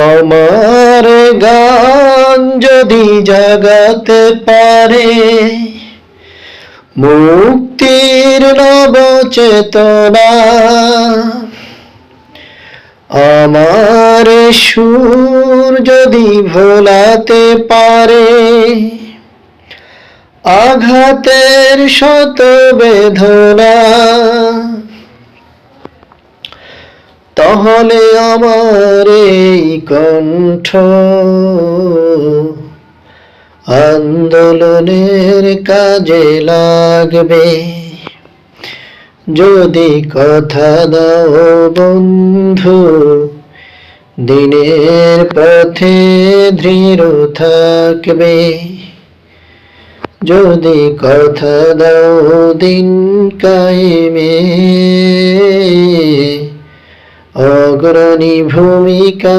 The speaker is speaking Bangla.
আমার গান যদি জাগাতে পারে মুক্তির নব চেতনা, আমার সুর যদি ভোলাতে পারে আঘাতের শত বেদনা, তাহলে আমার এই কণ্ঠ আন্দোলনের কাজে লাগবে। যদি কথা দাও বন্ধু দিনের পথে দৃঢ় থাকবে, যদি কথা দাও দিন কায়েমে অগ্রণী ভূমিকা